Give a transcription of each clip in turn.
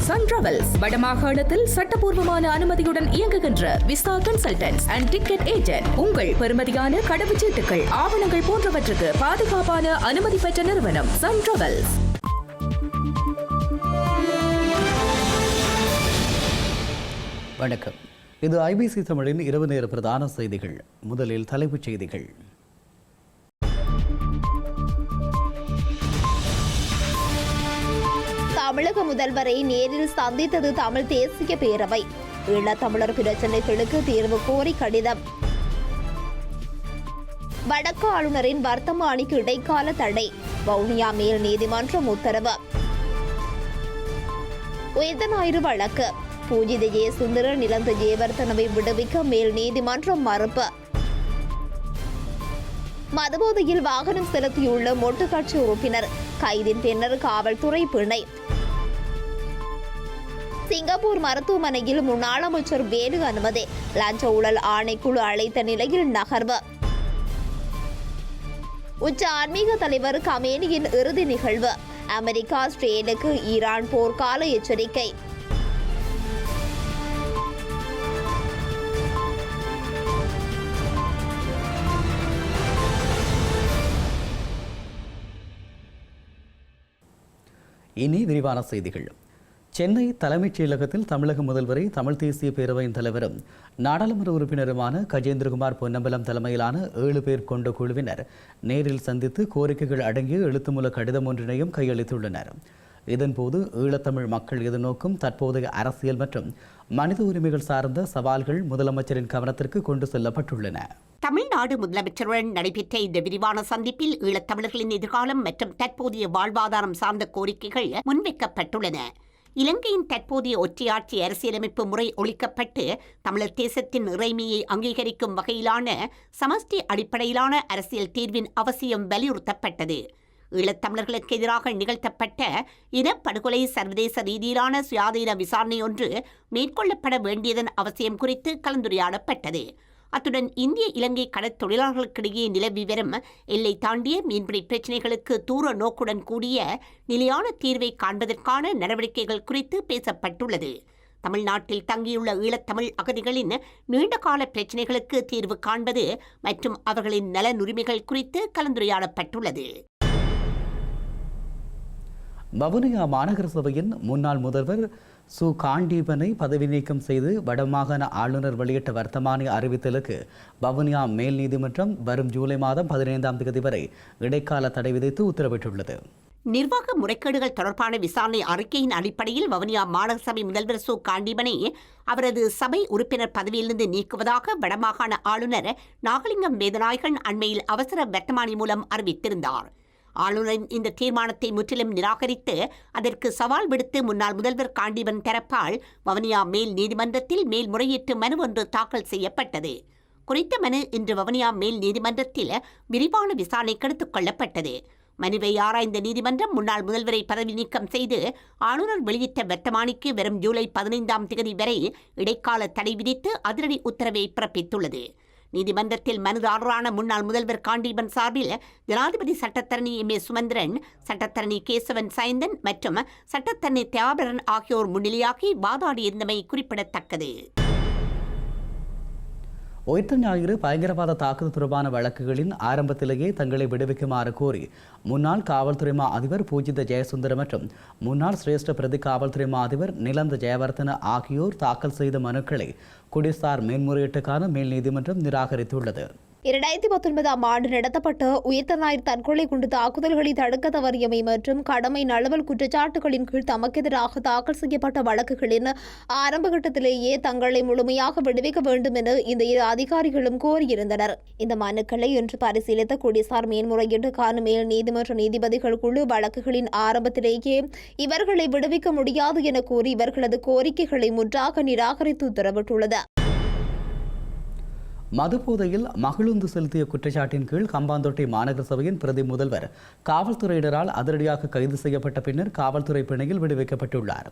Sun travels வடமாகாணத்தில் சட்டபூர்வமான அனுமதியுடன் இயங்குகின்ற visa consultants and ticket agent. உங்கள் பெறுமதியான கடவுச்சீட்டுகள், ஆவணங்கள் போன்றவற்றுக்கு பாதுகாப்பான அனுமதி பெற்ற நிறுவனம் சன் டிராவல்ஸ். வணக்கம். இது ஐபிசி தமிழின் இரவு நேர பிரதான செய்திகள். முதலில் தலைப்புச் செய்திகள். தமிழக முதல்வரை நேரில் சந்தித்தது தமிழ் தேசிய பேரவை. ஈழத்தமிழர் பிரச்சினைகளுக்கு தீர்வு கோரி கடிதம். வடக்கு ஆளுநரின் வர்த்தமானிக்கு இடைக்கால தடை. வவுனியா மேல் நீதிமன்றம் உத்தரவு. உயர்ந்த ஞாயிறு வழக்கு. பூஜித ஜெயசுந்தர நிலந்த ஜெயவர்தனவை விடுவிக்க மேல் நீதிமன்றம் மறுப்பு. மதுபோதையில் வாகனம் செலுத்தியுள்ள மொட்டு கட்சி உறுப்பினர் கைதின் பின்னர் காவல்துறை பிணை. சிங்கப்பூர் மருத்துவமனையில் முன்னாள் அமைச்சர் வேலு அனுமதி. லஞ்ச ஊழல் ஆணைக்குழு அழைத்த நிலையில் நகர்வு. உச்ச ஆன்மீக தலைவர் கமேனியின் இறுதி நிகழ்வு. அமெரிக்கா இஸ்ரேலுக்கு ஈரான் போர்க்கால எச்சரிக்கை. இனி விரிவான செய்திகள். சென்னை தலைமைச் செயலகத்தில் தமிழக முதல்வரை தமிழ் தேசிய பேரவையின் தலைவரும் நாடாளுமன்ற உறுப்பினருமான கஜேந்திரகுமார் பொன்னம்பலம் தலைமையிலான 7 பேர் கொண்ட குழுவினர் நேரில் சந்தித்து கோரிக்கைகள் அடங்கிய எழுத்துமூல கடிதம் ஒன்றினையும் கையளித்துள்ளனர். இதன்போது ஈழத்தமிழ் மக்கள் எதிர்நோக்கும் தற்போதைய அரசியல் மற்றும் மனித உரிமைகள் சார்ந்த சவால்கள் முதலமைச்சரின் கவனத்திற்கு கொண்டு செல்லப்பட்டுள்ளன. தமிழ்நாடு முதலமைச்சருடன் நடைபெற்ற இந்த விரிவான சந்திப்பில் ஈழத்தமிழர்களின் எதிர்காலம் மற்றும் தற்போதைய வாழ்வாதாரம் சார்ந்த கோரிக்கைகள் முன்வைக்கப்பட்டுள்ளன. இலங்கையின் தற்போதைய ஒற்றையாட்சி அரசியலமைப்பு முறை ஒழிக்கப்பட்டு தமிழர் தேசத்தின் இறைமையை அங்கீகரிக்கும் வகையிலான சமஷ்டி அடிப்படையிலான அரசியல் தீர்வின் அவசியம் வலியுறுத்தப்பட்டது. ஈழத்தமிழர்களுக்கு எதிராக நிகழ்த்தப்பட்ட இனப்படுகொலை சர்வதேச ரீதியிலான சுயாதீன விசாரணை ஒன்று மேற்கொள்ளப்பட வேண்டியதன் அவசியம் குறித்து கலந்துரையாடப்பட்டது. அத்துடன் இந்திய இலங்கை கடற்தொழிலாளர்களுக்கிடையே நிலவி வரும் எல்லை தாண்டிய மீன்பிடி பிரச்சினைகளுக்கு தூர நோக்குடன் கூடிய நிலையான தீர்வை காண்பதற்கான நடவடிக்கைகள் குறித்து பேசப்பட்டுள்ளது. தமிழ்நாட்டில் தங்கியுள்ள ஈழத்தமிழ் அகதிகளின் நீண்டகால பிரச்சினைகளுக்கு தீர்வு காண்பது மற்றும் அவர்களின் நலனுரிமைகள் குறித்து கலந்துரையாடப்பட்டுள்ளது. வவுனியா மாநகர சபையின் முன்னாள் முதல்வர் சு காண்டீபனை பதவி நீக்கம் செய்து வடமாகாண ஆளுநர் வெளியிட்ட வர்த்தமானி அறிவித்தலுக்கு வவுனியா மேல் நீதிமன்றம் வரும் ஜூலை மாதம் 15ஆம் தேதி வரை இடைக்கால தடை விதித்து உத்தரவிட்டுள்ளது. நிர்வாக முறைகேடுகள் தொடர்பான விசாரணை அறிக்கையின் அடிப்படையில் வவுனியா மாநகர சபை முதல்வர் சு காண்டீபனை அவரது சபை உறுப்பினர் பதவியிலிருந்து நீக்குவதாக வடமாகாண ஆளுநர் நாகலிங்கம் வேதநாயகன் அண்மையில் அவசர வர்த்தமானி மூலம் அறிவித்திருந்தார். ஆளுநரின் இந்த தீர்மானத்தை முற்றிலும் நிராகரித்து அதற்கு சவால் விடுத்து முன்னாள் முதல்வர் காண்டீபன் தரப்பால் வவுனியா மேல் நீதிமன்றத்தில் மேல்முறையீட்டு மனு ஒன்று தாக்கல் செய்யப்பட்டது. குறித்த மனு இன்று வவுனியா மேல் நீதிமன்றத்தில் விரிவான விசாரணைக்கு எடுத்துக் கொள்ளப்பட்டது. மனுவை ஆராய்ந்த நீதிமன்றம் முன்னாள் முதல்வரை பதவி நீக்கம் செய்து ஆளுநர் வெளியிட்ட வர்த்தமானிக்கு வரும் ஜூலை 15ஆம் தேதி வரை இடைக்கால தடை விதித்து அதிரடி உத்தரவை பிறப்பித்துள்ளது. நீதிமன்றத்தில் மனுதாரரான முன்னாள் முதல்வர் காண்டீபன் சார்பில் ஜனாதிபதி சட்டத்தரணி எம்.ஏ. சுமந்திரன், சட்டத்தரணி கேசவன் சைந்தன் மற்றும் சட்டத்தரணி தியாபரன் ஆகியோர் முன்னிலையாகி வாதாடியிருந்தமை குறிப்பிடத்தக்கது. உயிர்த்த ஞாயிறு பயங்கரவாத தாக்குதல் தொடர்பான வழக்குகளின் ஆரம்பத்திலேயே தங்களை விடுவிக்குமாறு கோரி முன்னாள் காவல்துறை மா அதிபர் பூஜித ஜெயசுந்தர மற்றும் முன்னாள் சிரேஷ்ட பிரதி காவல்துறை மா அதிபர் நிலந்த ஜெயவர்தன ஆகியோர் தாக்கல் செய்த மனுக்களை குடிசார் மேன்முறையீட்டுக்கான மேல் நீதிமன்றம் நிராகரித்துள்ளது. 2019ஆம் ஆண்டு நடத்தப்பட்ட உயிர்த்த ஞாயிறு தற்கொலை குண்டு தாக்குதல்களை தடுக்க தவறியமை மற்றும் கடமை நழுவல் குற்றச்சாட்டுகளின் கீழ் தமக்கு எதிராக தாக்கல் செய்யப்பட்ட வழக்குகளின் ஆரம்பகட்டத்திலேயே தங்களை முழுமையாக விடுவிக்க வேண்டும் என இந்த இரு அதிகாரிகளும் கோரியிருந்தனர். இந்த மனுக்களை இன்று பரிசீலித்த குடிசார் மேன்முறையீட்டுக்கான மேல் நீதிமன்ற நீதிபதிகள் குழு வழக்குகளின் ஆரம்பத்திலேயே இவர்களை விடுவிக்க முடியாது என கூறி இவர்களது கோரிக்கைகளை முற்றாக நிராகரித்து உத்தரவிட்டுள்ளது. மதுபோதையில் மகிழுந்து செலுத்திய குற்றச்சாட்டின் கீழ் கம்பாந்தோட்டை மாநகர சபையின் பிரதி முதல்வர் காவல்துறையினரால் அதிரடியாக கைது செய்யப்பட்ட பின்னர் காவல்துறை பிணையில் விடுவிக்கப்பட்டுள்ளார்.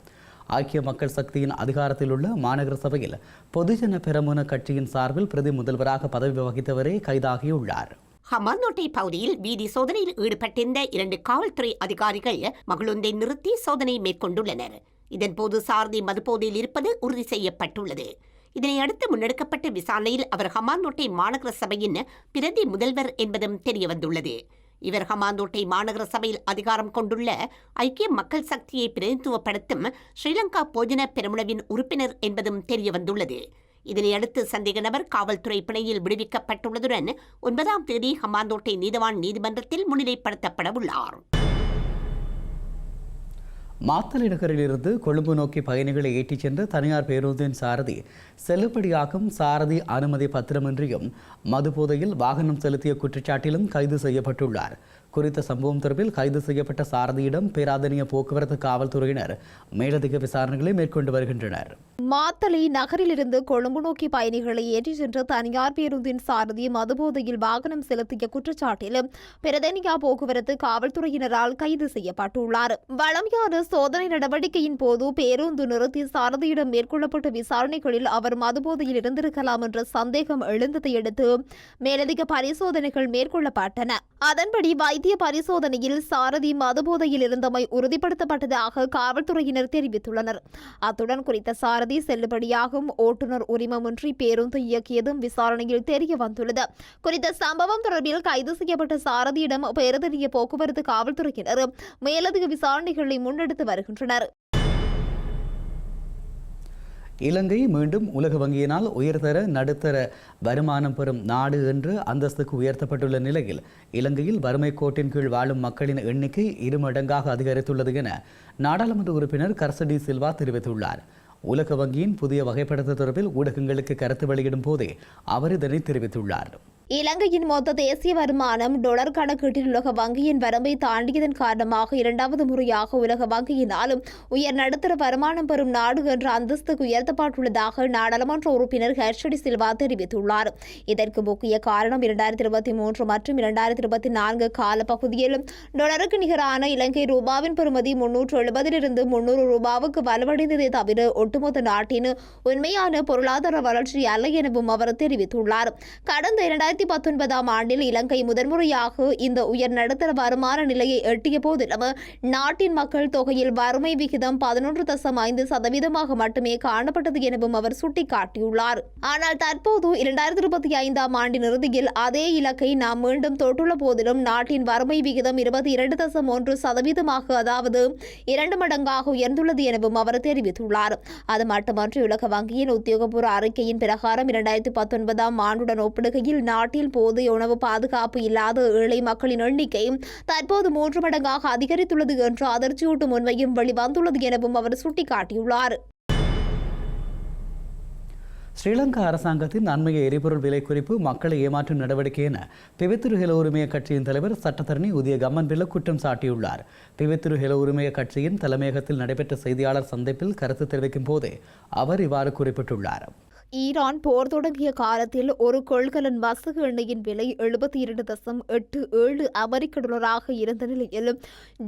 ஐக்கிய மக்கள் சக்தியின் அதிகாரத்தில் உள்ள மாநகர சபையில் பொதுஜன பெரமுன கட்சியின் சார்பில் பிரதி முதல்வராக பதவி வகித்தவரே கைதாகியுள்ளார். ஹம்பாந்தோட்டை பகுதியில் வீதி சோதனையில் ஈடுபட்டிருந்த 2 காவல்துறை அதிகாரிகள் மகிழுந்தை நிறுத்தி சோதனை மேற்கொண்டுள்ளனர். இதன்போது சாரதி மதுபோதையில் இருப்பது உறுதி செய்யப்பட்டுள்ளது. இதனையடுத்து முன்னெடுக்கப்பட்ட விசாரணையில் அவர் ஹம்பாந்தோட்டை மாநகர சபையின் பிரதி முதல்வர் என்பதும் தெரியவந்துள்ளது. இவர் ஹம்பாந்தோட்டை மாநகர சபையில் அதிகாரம் கொண்டுள்ள ஐக்கிய மக்கள் சக்தியை பிரதிநிதித்துவப்படுத்தும் ஸ்ரீலங்கா போஜன பெரமுனவின் உறுப்பினர் என்பதும் தெரியவந்துள்ளது. இதனையடுத்து சந்தேக நபர் காவல்துறை பிணையில் விடுவிக்கப்பட்டுள்ளதுடன் 9ஆம் தேதி ஹம்பாந்தோட்டை நீதவான் நீதிமன்றத்தில் முன்னிலைப்படுத்தப்பட உள்ளார். மாத்தளை நகரிலிருந்து கொழும்பு நோக்கி பயணிகளை ஏற்றிச் சென்ற தனியார் பேருந்தின் சாரதி செல்லுபடியாகும் சாரதி அனுமதி பத்திரமின்றியும் மதுபோதையில் வாகனம் செலுத்திய குற்றச்சாட்டிலும் கைது செய்யப்பட்டுள்ளார். குறித்த சம்பவம் தொடர்பில் கைது செய்யப்பட்ட சாரதியிடம் பேராதனிய போக்குவரத்து காவல்துறையினர் மேலதிக விசாரணைகளை மேற்கொண்டு வருகின்றனர். மாத்தளை நகரிலிருந்து கொழும்பு நோக்கி பயணிகளை ஏற்றிச் சென்ற தனியார் பேருந்தின் சாரதி மதுபோதையில் வாகனம் செலுத்திய குற்றச்சாட்டில் பிரதனியா போக்குவரத்து காவல்துறையினரால் கைது செய்யப்பட்டுள்ளார். வழமையான சோதனை நடவடிக்கையின் போது பேருந்து நிறுத்தி சாரதியிடம் மேற்கொள்ளப்பட்ட விசாரணைகளில் அவர் மதுபோதையில் இருந்திருக்கலாம் என்ற சந்தேகம் எழுந்ததை அடுத்து மேலதிக பரிசோதனைகள் மேற்கொள்ளப்பட்டன. அதன்படி வைத்திய பரிசோதனையில் சாரதி மதுபோதையில் இருந்தமை உறுதிப்படுத்தப்பட்டதாக காவல்துறையினர் தெரிவித்துள்ளனர். அத்துடன் குறித்த சாரதி செல்லுபடியாகும் ஓட்டுநர் உரிமமின்றி பேருந்து இயக்கியதும் விசாரணையில் தெரிய வந்துள்ளது. குறித்த சம்பவம் தொடர்பில் கைது செய்யப்பட்ட சாரதியிடம் பேரதனிய போக்குவரத்து காவல்துறையினர் மேலதிக விசாரணைகளை முன்னெடுத்து வருகின்றனர். இலங்கை மீண்டும் உலக வங்கியினால் உயர்தர நடுத்தர வருமானம் பெறும் நாடு என்று அந்தஸ்துக்கு உயர்த்தப்பட்டுள்ள நிலையில் இலங்கையில் வறுமை கோட்டின் கீழ் வாழும் மக்களின் எண்ணிக்கை 2 மடங்காக அதிகரித்துள்ளது என நாடாளுமன்ற உறுப்பினர் கர்சடி சில்வா தெரிவித்துள்ளார். உலக வங்கியின் புதிய வகைப்படுத்தல் தொடர்பில் ஊடகங்களுக்கு கருத்து வெளியிடும் போதே அவர் இதனை தெரிவித்துள்ளார். இலங்கையின் மொத்த தேசிய வருமானம் டாலர் கணக்கீட்டில் உலக வங்கியின் வரம்பை தாண்டியதன் காரணமாக 2வது முறையாக உலக வங்கியினாலும் உயர் நடுத்தர வருமானம் பெறும் நாடு என்ற அந்தஸ்துக்கு உயர்த்தப்பட்டுள்ளதாக நாடாளுமன்ற உறுப்பினர் ஹர்ஷடி சில்வா தெரிவித்துள்ளார். இதற்கு முக்கிய காரணம் 2023 மற்றும் 2024 காலப்பகுதியில் டாலருக்கு நிகரான இலங்கை ரூபாவின் பெறுமதி 370 300 ரூபாவுக்கு வலுவடைந்ததை தவிர ஒட்டுமொத்த நாட்டின் உண்மையான பொருளாதார வளர்ச்சி அல்ல எனவும் அவர் தெரிவித்துள்ளார். கடந்த 2019ஆம் ஆண்டில் இலங்கை முதன்முறையாக இந்த உயர் நடுத்தர வருமான நிலையை எட்டிய போதிலும் நாட்டின் மக்கள் தொகையில் வறுமை விகிதம் 11.5% மட்டுமே காணப்பட்டது எனவும் அவர் சுட்டிக்காட்டியுள்ளார். ஆனால் தற்போது 2025ஆம் ஆண்டின் இறுதியில் அதே இலக்கை நாம் மீண்டும் தொட்டுள்ள போதிலும் நாட்டின் வறுமை விகிதம் 22.1% அதாவது 2 மடங்காக உயர்ந்துள்ளது எனவும் அவர் தெரிவித்துள்ளார். அது மட்டுமன்றி உலக வங்கியின் உத்தியோகபூர்வ அறிக்கையின் பிரகாரம் 2019ஆம் ஆண்டுடன் ஒப்பிடுகையில் நாட்டில் போதிய உணவு பாதுகாப்பு இல்லாத ஏழை மக்களின் எண்ணிக்கை தற்போது 3 மடங்காக அதிகரித்துள்ளது என்ற அதிர்ச்சியூட்டும் உண்மையும் வெளிவந்துள்ளது எனவும் அவர் சுட்டிக்காட்டியுள்ளார். ஸ்ரீலங்கா அரசாங்கத்தின் அண்மைய எரிபொருள் விலை குறிப்பு மக்களை ஏமாற்றும் நடவடிக்கை என பிவித்துரு ஹெல உரிமைய கட்சியின் தலைவர் சட்டத்தரணி உதய கம்மன்பில குற்றம் சாட்டியுள்ளார். பிவித்துரு ஹெல உரிமைய கட்சியின் தலைமையகத்தில் நடைபெற்ற செய்தியாளர் சந்திப்பில் கருத்து தெரிவிக்கும் போதே அவர் இவ்வாறு குறிப்பிட்டுள்ளார். ஈரான் போர் தொடங்கிய காலத்தில் ஒரு கொள்கலன் மசகு எண்ணெயின் விலை 72.87 அமெரிக்க டாலராக இருந்த நிலையில்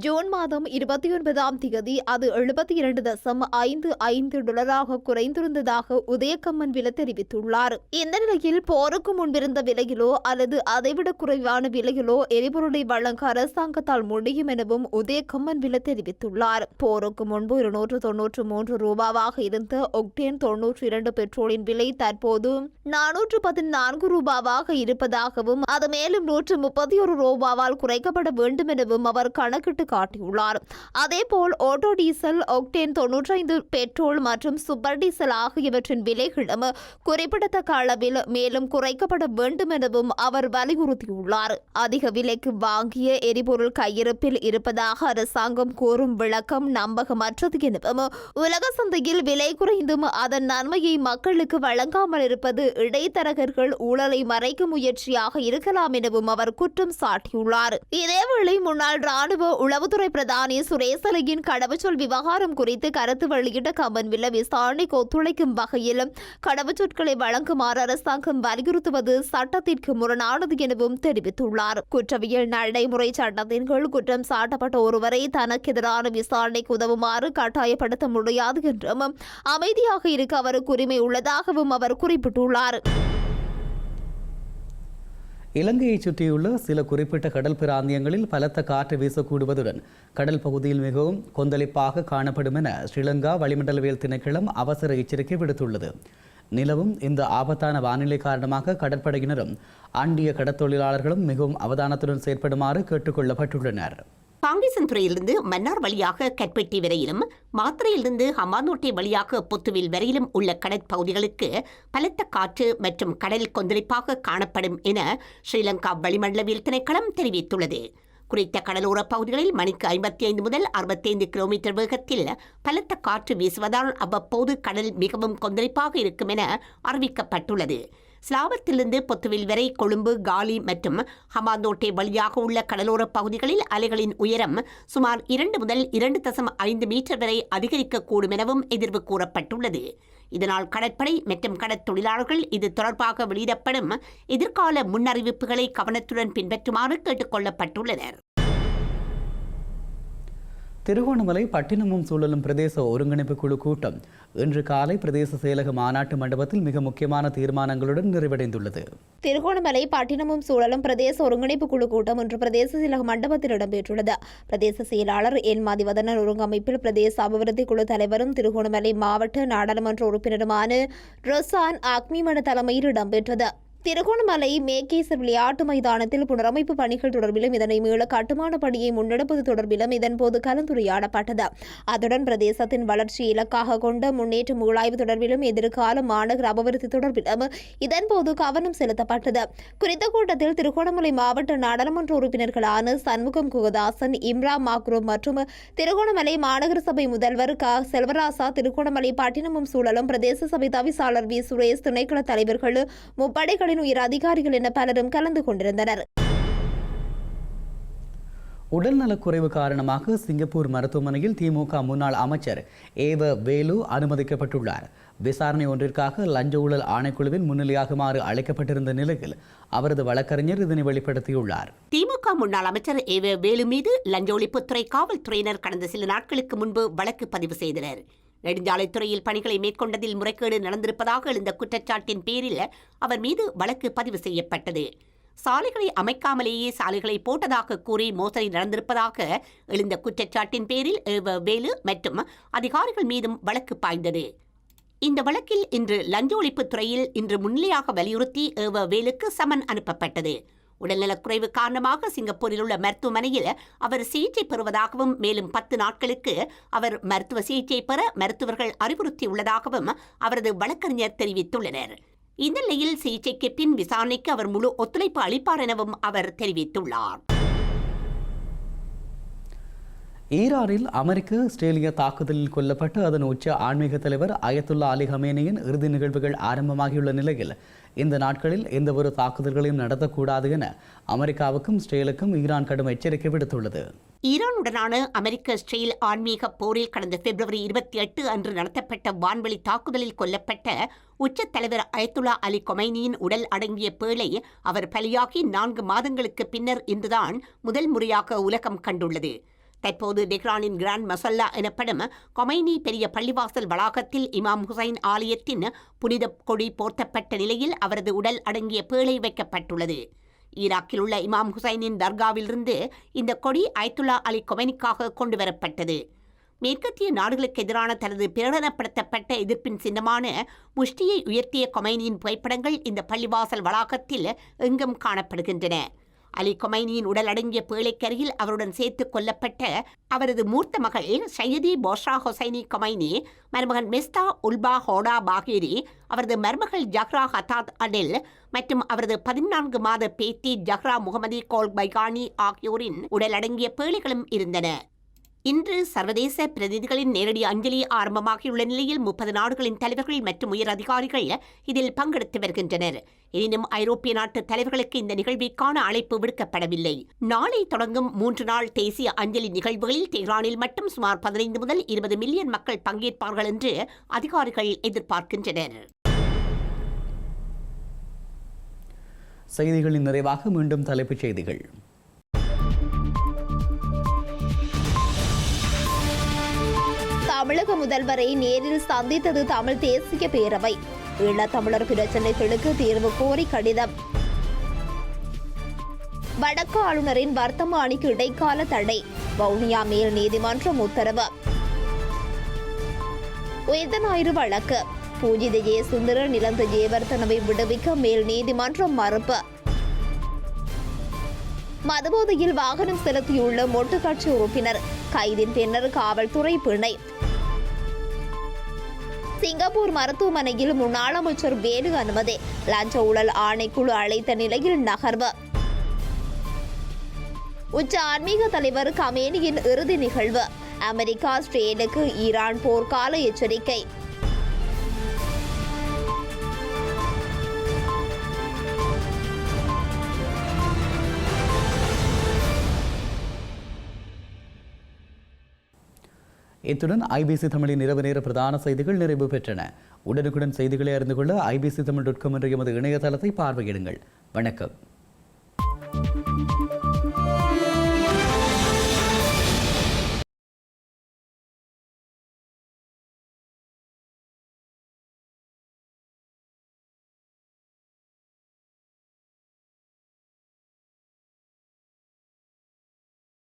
ஜூன் மாதம் 29ஆம் தேதி அது 72.55 டாலராக குறைந்திருந்ததாக உதயகம்மன் விலை தெரிவித்துள்ளார். இந்த நிலையில் போருக்கு முன்பிருந்த விலையிலோ அல்லது அதைவிட குறைவான விலையிலோ எரிபொருளை வழங்க அரசாங்கத்தால் முடியும் எனவும் உதயகம்மன் விலை தெரிவித்துள்ளார். போருக்கு முன்பு 293 ரூபாவாக இருந்த ஒக்டேன் 92 பெட்ரோலின் விலை தற்போது 414 ரூபாவாக இருப்பதாகவும் அது மேலும் 131 ரூபாவால் குறைக்கப்பட வேண்டும் எனவும் அவர் கணக்கிட்டு காட்டியுள்ளார். அதேபோல் ஆட்டோ டீசல், ஒக்டேன் 95 பெட்ரோல் மற்றும் சூப்பர் டீசல் ஆகியவற்றின் விலைகளும் குறிப்பிடத்தக்க அளவில் மேலும் குறைக்கப்பட வேண்டும் எனவும் அவர் வலியுறுத்தியுள்ளார். அதிக விலைக்கு வாங்கிய எரிபொருள் கையிருப்பில் இருப்பதாக அரசாங்கம் கூறும் விளக்கம் நம்பகமற்றது எனவும் உலக சந்தையில் விலை குறைந்தும் அதன் நன்மையை மக்களுக்கு வழங்காமல் இருப்பது இடைத்தரகர்கள் ஊழலை மறைக்கும் முயற்சியாக இருக்கலாம் எனவும் அவர் குற்றம் சாட்டியுள்ளார். இதேவேளை முன்னாள் ராணுவ உளவுத்துறை பிரதானி சுரேசலையின் கடவுச்சொல் விவகாரம் குறித்து கருத்து வெளியிட்ட கமன்வில்ல விசாரணைக்கு ஒத்துழைக்கும் வகையில் கடவுச்சொற்களை வழங்குமாறு அரசாங்கம் வலியுறுத்துவது சட்டத்திற்கு முரணானது எனவும் தெரிவித்துள்ளார். குற்றவியல் நடைமுறை சட்டத்தின் கீழ் குற்றம் சாட்டப்பட்ட ஒருவரை தனக்கு எதிரான விசாரணைக்கு உதவுமாறு கட்டாயப்படுத்த முடியாது என்றும் அமைதியாக இருக்க அவருக்கு உரிமை உள்ளதாக அவர் குறிப்பிட்டுள்ளார். இலங்கையை சுற்றியுள்ள சில குறிப்பிட்ட கடல் பிராந்தியங்களில் பலத்த காற்று வீசக்கூடுவதுடன் கடல் பகுதியில் மிகவும் கொந்தளிப்பாக காணப்படும் என ஸ்ரீலங்கா வளிமண்டலவியல் திணைக்களம் அவசர எச்சரிக்கை விடுத்துள்ளது. நிலவும் இந்த ஆபத்தான வானிலை காரணமாக கடற்படையினரும் அண்டிய கடற்தொழிலாளர்களும் மிகவும் அவதானத்துடன் செயற்படுமாறு கேட்டுக்கொள்ளப்பட்டுள்ளனர். காங்கேசன்துறையிலிருந்து மன்னார் வழியாக கட்பெட்டி வரையிலும், மாத்திரையிலிருந்து ஹம்பாந்தோட்டை வழியாக பொத்துவில் வரையிலும் உள்ள கடற்பகுதிகளுக்கு பலத்த காற்று மற்றும் கடல் கொந்தளிப்பாக காணப்படும் என ஸ்ரீலங்கா வளிமண்டலவியல் திணைக்களம் தெரிவித்துள்ளது. குறித்த கடலோர பகுதிகளில் மணிக்கு 55 முதல் 65 கிலோமீட்டர் வேகத்தில் பலத்த காற்று வீசுவதால் அவ்வப்போது கடல் மிகவும் கொந்தளிப்பாக இருக்கும் என அறிவிக்கப்பட்டுள்ளது. ஸ்லாவத்திலிருந்து பொத்துவில் வரை கொழும்பு, காலி மற்றும் ஹம்பாந்தோட்டை வழியாக உள்ள கடலோர பகுதிகளில் அலைகளின் உயரம் சுமார் 2 முதல் 2.5 மீட்டர் வரை அதிகரிக்கக்கூடும் எனவும் எதிர்வு கூறப்பட்டுள்ளது. இதனால் கடற்படை மற்றும் கடற்தொழிலாளர்கள் இது தொடர்பாக வெளியிடப்படும் எதிர்கால முன்னறிவிப்புகளை கவனத்துடன் பின்பற்றுமாறு கேட்டுக் கொள்ளப்பட்டுள்ளனர். திருகோணமலை பட்டினமும் சூழலும் பிரதேச ஒருங்கிணைப்பு குழு கூட்டம் இன்று காலை பிரதேச செயலக மாநாட்டு மண்டபத்தில் மிக முக்கியமான தீர்மானங்களுடன் நிறைவடைந்துள்ளது. திருகோணமலை பட்டினமும் சூழலும் பிரதேச ஒருங்கிணைப்பு குழு கூட்டம் இன்று பிரதேச செயலக மண்டபத்தில் இடம்பெற்றுள்ளது. பிரதேச செயலாளர் என் மதிவதனன் ஒருங்கமைப்பில் பிரதேச அபிவிருத்தி குழு தலைவரும் திருகோணமலை மாவட்ட நாடாளுமன்ற உறுப்பினருமான ரொசான் அக்மிமன தலைமையில் இடம்பெற்றது. திருகோணமலை மேகேசர் விளையாட்டு மைதானத்தில் புனரமைப்பு பணிகள் தொடர்பிலும் இதனை மீள கட்டுமான பணியை முன்னெடுப்பது தொடர்பிலும் இதன்போது கலந்துரையாடப்பட்டது. அத்துடன் பிரதேசத்தின் வளர்ச்சி இலக்காக கொண்ட முன்னேற்ற மூலாய்வு தொடர்பிலும் எதிர்கால மாநகர அபிவிருத்தி தொடர்பிலும் இதன்போது கவனம் செலுத்தப்பட்டது. குறித்த கூட்டத்தில் திருகோணமலை மாவட்ட நாடாளுமன்ற உறுப்பினர்களான சண்முகம் குகதாசன், இம்ரா மாக்ரோ மற்றும் திருகோணமலை மாநகர சபை முதல்வர் க செல்வராசா, திருகோணமலை பட்டினமும் சூழலும் பிரதேச சபை தவிசாளர் வி சுரேஷ், துணைக்கள தலைவர்கள், முப்படைகளின் உயர் அதிகாரிகள் என பலரும் கலந்து கொண்டிருந்தனர். உடல்நலக்குறைவு காரணமாக சிங்கப்பூர் மருத்துவமனையில் திமுக முன்னாள் அமைச்சர் ஏவ வேலு அனுமதிக்கப்பட்டுள்ளார். விசாரணை ஒன்றிற்காக லஞ்ச ஊழல் ஆணைக்குழுவின் முன்னிலையாகுமாறு அழைக்கப்பட்டிருந்த நிலையில் அவரது வழக்கறிஞர் இதனை வெளிப்படுத்தியுள்ளார். திமுக முன்னாள் அமைச்சர் ஏவ வேலு மீது லஞ்ச ஒழிப்புத்துறை காவல்துறையினர் கடந்த சில நாட்களுக்கு முன்பு வழக்கு பதிவு செய்தனர். நெடுஞ்சாலைத்துறையில் பணிகளை மேற்கொண்டதில் முறைகேடு நடந்திருப்பதாக எழுந்த குற்றச்சாட்டின் பேரில் அவர் மீது வழக்கு பதிவு செய்யப்பட்டது. சாலைகளை அமைக்காமலேயே சாலைகளை போட்டதாக கூறி மோசடி நடந்திருப்பதாக எழுந்த குற்றச்சாட்டின் பேரில் வேலு மற்றும் அதிகாரிகள் மீதும் வழக்கு பாய்ந்தது. இந்த வழக்கில் இன்று லஞ்ச ஒழிப்புத்துறையில் இன்று முன்னிலையாக வலியுறுத்தி வேலுக்கு சமன் அனுப்பப்பட்டது. உடல்நலக்குறைவு காரணமாக சிங்கப்பூரில் உள்ள மருத்துவமனையில் அவர் சிகிச்சை பெறுவதாகவும் மேலும் 10 நாட்களுக்கு அவர் மருத்துவ சிகிச்சை பெற மருத்துவர்கள் அறிவுறுத்தியுள்ளதாகவும் அவரது வழக்கறிஞர் தெரிவித்துள்ளனர். இந்த நிலையில் சிகிச்சைக்கு பின் விசாரணைக்கு அவர் முழு ஒத்துழைப்பு அளிப்பார் எனவும் அவர் தெரிவித்துள்ளார். ஈரானில் அமெரிக்க ஆஸ்திரேலிய தாக்குதலில் கொல்லப்பட்ட அதன் உச்ச ஆன்மீக தலைவர் அயத்துல்லா அலி ஹமேனியின் இறுதி நிகழ்வுகள் ஆரம்பமாகியுள்ள நிலையில் இந்த நாட்களில் எந்தவொரு தாக்குதல்களையும் நடத்தக்கூடாது என அமெரிக்காவுக்கும் இஸ்ரேலுக்கும் ஈரான் கடும் எச்சரிக்கை விடுத்துள்ளது. ஈரானுடனான அமெரிக்க இஸ்ரேல் ஆன்மீக போரில் கடந்த பிப்ரவரி 28 அன்று நடத்தப்பட்ட வான்வெளி தாக்குதலில் கொல்லப்பட்ட உச்ச தலைவர் அயத்துல்லா அலி கொமைனியின் உடல் அடங்கிய பேழை அவர் பலியாகி 4 மாதங்களுக்கு பின்னர் இன்றுதான் முதல் முறையாக உலகம் கண்டுள்ளது. தற்போது டெஹ்ரானின் கிராண்ட் மசல்லா எனப்படும் கொமைனி பெரிய பள்ளிவாசல் வளாகத்தில் இமாம் ஹுசைன் ஆலயத்தின் புனித கொடி போர்த்தப்பட்ட நிலையில் அவரது உடல் அடங்கிய பேழை வைக்கப்பட்டுள்ளது. ஈராக்கில் உள்ள இமாம் ஹுசைனின் தர்காவிலிருந்து இந்த கொடி அயத்துல்லா அலி கொமைனிக்காக கொண்டுவரப்பட்டது. மேற்கத்திய நாடுகளுக்கு எதிரான தனது பிரகடனப்படுத்தப்பட்ட எதிர்ப்பின் சின்னமான முஷ்டியை உயர்த்திய கொமைனியின் புகைப்படங்கள் இந்த பள்ளிவாசல் வளாகத்தில் எங்கும் காணப்படுகின்றன. அலி கொமைனியின் உடல் அடங்கிய பேழைக்கருகில் அவருடன் சேர்த்துக் கொல்லப்பட்ட அவரது மூர்த்த மகள் சையதி போஷ்ரா ஹொசைனி கொமைனி, மருமகன் மிஸ்தா உல்பா ஹோடா பாகேரி, அவரது மருமகள் ஜஹ்ரா ஹத்தாத் அடெல் மற்றும் அவரது 14 மாத பேத்தி ஜஹ்ரா முகமதி கோல் பைகானி ஆகியோரின் உடல் அடங்கிய பேழைகளும் இருந்தன. இன்று சர்வதேச பிரதிநிதிகளின் நேரடி அஞ்சலி ஆரம்பமாகியுள்ள நிலையில் 30 நாடுகளின் தலைவர்கள் மற்றும் உயர் அதிகாரிகள் இதில் பங்கெடுத்து வருகின்றனர். எனினும் ஐரோப்பிய நாட்டு தலைவர்களுக்கு இந்த நிகழ்விற்கான அழைப்பு விடுக்கப்படவில்லை. நாளை தொடங்கும் 3 நாள் தேசிய அஞ்சலி நிகழ்வுகளில் தெஹ்ரானில் மட்டும் சுமார் 15 முதல் 20 மில்லியன் மக்கள் பங்கேற்பார்கள் என்று அதிகாரிகள் எதிர்பார்க்கின்றனர். செய்திகளின் நிறைவாக மீண்டும் தலைப்புச் செய்திகள். தமிழக முதல்வரை நேரில் சந்தித்தது தமிழ் தேசிய பேரவை. ஈழத்தமிழர் பிரச்சினைகளுக்கு தீர்வு கோரி கடிதம். வடக்கு ஆளுநரின் வர்த்தமானிக்கு இடைக்கால தடை, வவுனியா மேல் நீதிமன்றம் உத்தரவு. உயிர்த்த ஞாயிறு வழக்கு, பூஜித ஜெயசுந்தர நிலந்த ஜெயவர்தனவை விடுவிக்க மேல் நீதிமன்றம் மறுப்பு. மதுபோதையில் வாகனம் செலுத்தியுள்ள மொட்டு கட்சி உறுப்பினர் கைதின் பின்னர் காவல்துறை பிணை. சிங்கப்பூர் மருத்துவமனையில் முன்னாள் அமைச்சர் வேலு அனுமதி, லஞ்ச ஊழல் ஆணைக்குழு அழைத்த நிலையில் நகர்வு. உச்ச ஆன்மீக தலைவர் கமேனியின் இறுதி நிகழ்வு, அமெரிக்கா இஸ்ரேலுக்கு ஈரான் போர்க்கால எச்சரிக்கை. இத்துடன் ஐபிசி தமிழின் இரவு நேர பிரதான செய்திகள் நிறைவு பெற்றன. உடனுக்குடன் செய்திகளை அறிந்து கொள்ள IBC Tamil.com என்ற எமது இணையதளத்தை பார்வையிடுங்கள். வணக்கம்.